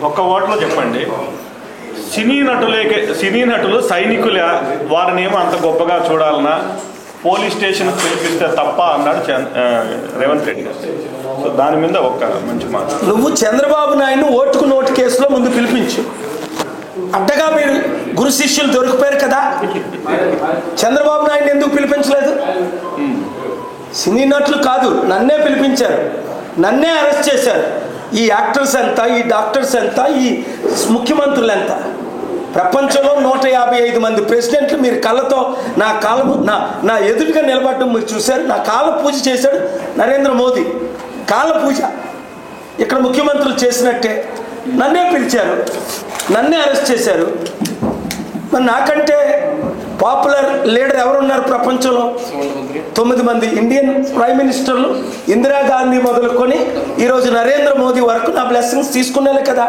ఒక్క వాటిలో చెప్పండి, సినీ నటులు సైనికుల వారిని ఏమో అంత గొప్పగా చూడాలన్నా పోలీస్ స్టేషన్ పిలిపిస్తే తప్ప అన్నాడు రేవంత్ రెడ్డి గారు. సో దాని మీద ఒక్క మంచి మాట. నువ్వు చంద్రబాబు నాయుడు ఓటుకు నోటు కేసులో ముందు పిలిపించు. అడ్డగా మీరు గురు శిష్యులు దొరికిపోయారు కదా, చంద్రబాబు నాయుడు ఎందుకు పిలిపించలేదు? సినీ నటులు కాదు, నన్నే పిలిపించారు, నన్నే అరెస్ట్ చేశారు. ఈ యాక్టర్స్ ఎంత, ఈ డాక్టర్స్ ఎంత, ఈ ముఖ్యమంత్రులు ఎంత? ప్రపంచంలో 155 మంది ప్రెసిడెంట్లు మీరు కళ్ళతో నా ఎదురుగా నిలబడటం మీరు చూశారు. నా కాళ్ళ పూజ చేశాడు నరేంద్ర మోదీ, కాళ్ళ పూజ. ఇక్కడ ముఖ్యమంత్రులు చేసినట్టే నన్నే పిలిచారు, నన్నే అరెస్ట్ చేశారు. మరి నాకంటే పాపులర్ లీడర్ ఎవరున్నారు ప్రపంచంలో? 9 మంది ఇండియన్ ప్రైమ్ మినిస్టర్లు, ఇందిరాగాంధీ మొదలుకొని ఈరోజు నరేంద్ర మోదీ వరకు నా బ్లెస్సింగ్స్ తీసుకునేలే కదా.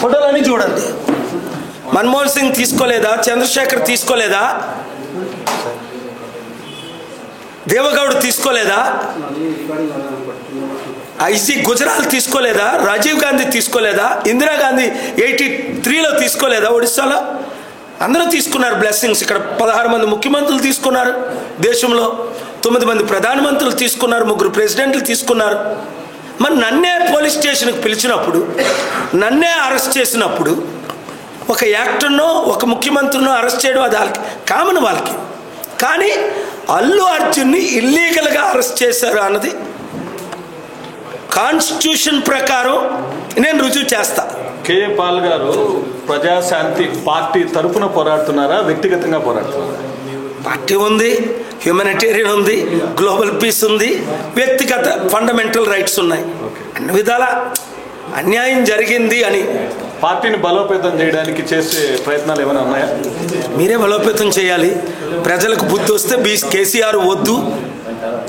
ఫోటోలన్నీ చూడండి. మన్మోహన్ సింగ్ తీసుకోలేదా? చంద్రశేఖర్ తీసుకోలేదా? దేవగౌడ్ తీసుకోలేదా? ఐజీ గుజరాల్ తీసుకోలేదా? రాజీవ్ గాంధీ తీసుకోలేదా? ఇందిరాగాంధీ 83లో తీసుకోలేదా? ఒడిస్సాలో అందరూ తీసుకున్నారు బ్లెస్సింగ్స్. ఇక్కడ 16 మంది ముఖ్యమంత్రులు తీసుకున్నారు దేశంలో, 9 మంది ప్రధానమంత్రులు తీసుకున్నారు, 3 ప్రెసిడెంట్లు తీసుకున్నారు. మరి నన్నే పోలీస్ స్టేషన్కి పిలిచినప్పుడు, నన్నే అరెస్ట్ చేసినప్పుడు, ఒక యాక్టర్నో ఒక ముఖ్యమంత్రినో అరెస్ట్ చేయడం అది వాళ్ళకి కామన్ వాళ్ళకి. కానీ అల్లు అర్జున్ని ఇల్లీగల్గా అరెస్ట్ చేశారు అన్నది కాన్స్టిట్యూషన్ ప్రకారం నేను రుజువు చేస్తా. కేఏ పాల్ గారు ప్రజాశాంతి పార్టీ తరఫున పోరాడుతున్నారా, వ్యక్తిగతంగా పోరాడుతున్నారా? పార్టీ ఉంది, హ్యూమనిటేరియన్ ఉంది, గ్లోబల్ పీస్ ఉంది, వ్యక్తిగత ఫండమెంటల్ రైట్స్ ఉన్నాయి. అన్ని విధాల అన్యాయం జరిగింది అని పార్టీని బలోపేతం చేయడానికి చేసే ప్రయత్నాలు ఏమైనా ఉన్నాయా? మీరే బలోపేతం చేయాలి. ప్రజలకు బుద్ధి వస్తే కేసీఆర్ వద్దు,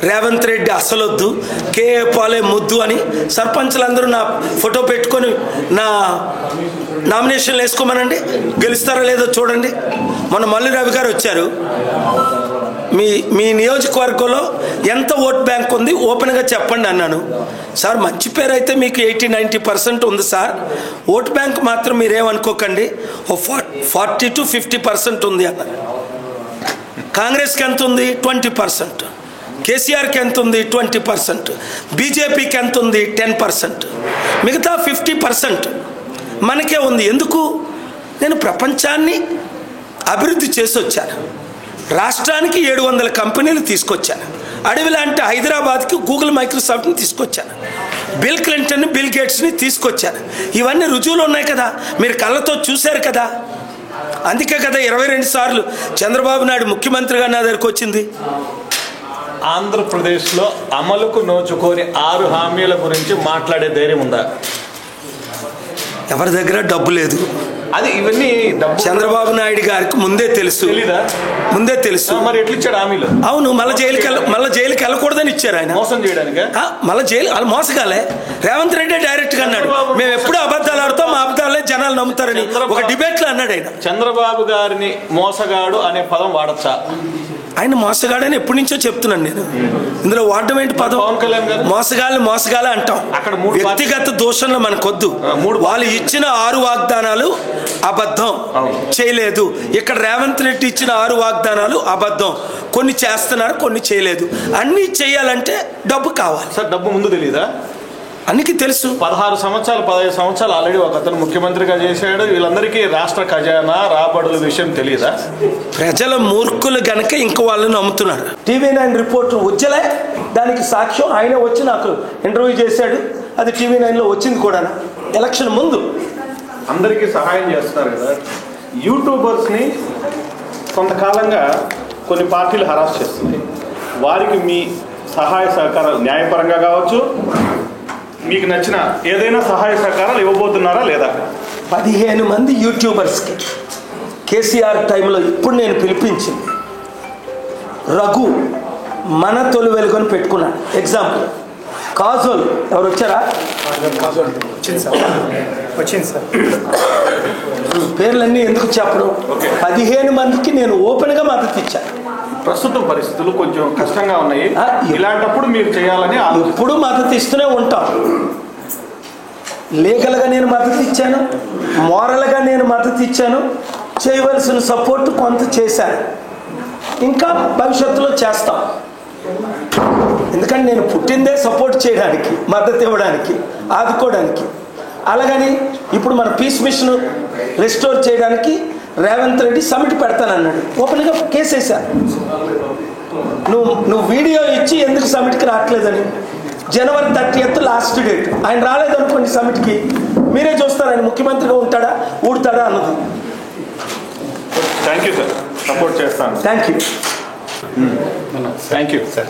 రేవంత్ రెడ్డి అసలు వద్దు, కేఏ పాలే ముద్దు అని సర్పంచ్లందరూ నా ఫోటో పెట్టుకొని నా నామినేషన్లు వేసుకోమనండి, గెలుస్తారో లేదో చూడండి. మొన్న మల్లు రవి గారు వచ్చారు, మీ నియోజకవర్గంలో ఎంత ఓట్ బ్యాంక్ ఉంది ఓపెన్గా చెప్పండి అన్నాను. సార్ మంచి పేరు అయితే మీకు 80-90% ఉంది సార్, ఓట్ బ్యాంక్ మాత్రం మీరేమనుకోకండి, 40 to 50% ఉంది అన్నారు. కాంగ్రెస్కి ఎంత ఉంది? 20%. కేసీఆర్కి ఎంత ఉంది? 20%. బీజేపీకి ఎంత ఉంది? 10%. మిగతా 50% మనకే ఉంది. ఎందుకు? నేను ప్రపంచాన్ని అభివృద్ధి చేసి వచ్చాను, రాష్ట్రానికి 700 కంపెనీలు తీసుకొచ్చాను, అడవి లాంటి హైదరాబాద్కి గూగుల్ మైక్రోసాఫ్ట్ని తీసుకొచ్చాను, బిల్ క్లింటన్ని బిల్ గేట్స్ని తీసుకొచ్చాను. ఇవన్నీ రుజువులు ఉన్నాయి కదా, మీరు కళ్ళతో చూశారు కదా. అందుకే కదా 22 సార్లు చంద్రబాబు నాయుడు ముఖ్యమంత్రిగా నా దగ్గరికి వచ్చింది. ఆంధ్రప్రదేశ్లో అమలుకు నోచుకోని 6 హామీల గురించి మాట్లాడే ధైర్యం ఉందా? ఎవరి దగ్గర డబ్బు లేదు. అది ఇవన్నీ చంద్రబాబు నాయుడు గారికి ముందే తెలుసు. ముందే తెలుసు. మరి ఎట్లా ఇచ్చాడు హామీలు? అవును, మళ్ళీ జైలుకి వెళ్ళకూడదని ఇచ్చారు ఆయన. మోసం చేయడానికి మళ్ళీ జైలు వాళ్ళు మోసగాలే. రేవంత్ రెడ్డి డైరెక్ట్గా అన్నాడు, మేము ఎప్పుడు అబద్ధాలు ఆడుతాం, మా అబద్ధాలే జనాలు నమ్ముతారని ఒక డిబేట్లో అన్నాడు ఆయన. చంద్రబాబు గారిని మోసగాడు అనే పదం వాడచ్చా? ఆయన మోసగాడని ఎప్పటి నుంచో చెప్తున్నాను నేను. ఇందులో వాడడం ఏంటి పదం? మోసగాళ్ళే అంటాం. వ్యక్తిగత దోషంలో మనకొద్దు. వాళ్ళు ఇచ్చిన 6 వాగ్దానాలు అబద్ధం, చేయలేదు. ఇక్కడ రేవంత్ రెడ్డి ఇచ్చిన 6 వాగ్దానాలు అబద్ధం. కొన్ని చేస్తున్నారు, కొన్ని చేయలేదు. అన్ని చేయాలంటే డబ్బు కావాలి. సార్ డబ్బు ముందు తెలీదా? అన్నికి తెలుసు. 16 సంవత్సరాలు 15 సంవత్సరాలు ఆల్రెడీ ఒక అతను ముఖ్యమంత్రిగా చేశాడు. వీళ్ళందరికీ రాష్ట్ర ఖజానా రాబడుల విషయం తెలీదా? ప్రజల మూర్ఖులు గనక ఇంక వాళ్ళని నమ్ముతున్నారు. TV9 రిపోర్ట్ ఉజ్జలే దానికి సాక్ష్యం. ఆయన వచ్చి నాకు ఇంటర్వ్యూ చేశాడు, అది TV9లో వచ్చింది కూడా. ఎలక్షన్ ముందు అందరికీ సహాయం చేస్తున్నారు కదా. యూట్యూబర్స్ని కొంతకాలంగా కొన్ని పార్టీలు హరాస్ చేస్తున్నాయి. వారికి మీ సహాయ సహకారాలు న్యాయపరంగా కావచ్చు, మీకు నచ్చిన ఏదైనా సహాయ సహకారాలు ఇవ్వబోతున్నారా లేదా? 15 మంది యూట్యూబర్స్కి కేసీఆర్ టైంలో ఇప్పుడు నేను పిలిపించింది. రఘు మన తొలి వెలుగుని పెట్టుకున్నాను. ఎగ్జాంపుల్ కాజోల్ ఎవరు వచ్చారా? వచ్చింది సార్. పేర్లన్నీ ఎందుకు చెప్పడం? 15 మందికి నేను ఓపెన్గా మద్దతు ఇచ్చాను. ప్రస్తుతం పరిస్థితులు కొంచెం కష్టంగా ఉన్నాయి, ఇలాంటప్పుడు మీరు చేయాలని ఎప్పుడు మద్దతు ఇస్తూనే ఉంటాం. లీగల్గా నేను మద్దతు ఇచ్చాను. ఇచ్చాను, మోరల్గా నేను మద్దతు ఇచ్చాను, చేయవలసిన సపోర్ట్ కొంత చేశాను, ఇంకా భవిష్యత్తులో చేస్తాం. ఎందుకంటే నేను పుట్టిందే సపోర్ట్ చేయడానికి, మద్దతు ఇవ్వడానికి, ఆదుకోవడానికి. అలాగని ఇప్పుడు మన పీస్ మిషన్ రెస్టోర్ చేయడానికి రేవంత్ రెడ్డి సమిట్ పెడతానన్నాడు. ఓపెన్గా కేసు వేశాను. నువ్వు వీడియో ఇచ్చి ఎందుకు సమిట్కి రావట్లేదని. జనవరి 30th లాస్ట్ డేట్. ఆయన రాలేదనుకోండి సమిట్కి, మీరే చూస్తారు ఆయన ముఖ్యమంత్రిగా ఉంటాడా ఊడతాడా అన్నది. థ్యాంక్ యూ సార్, సపోర్ట్ చేస్తాను. Thank you sir.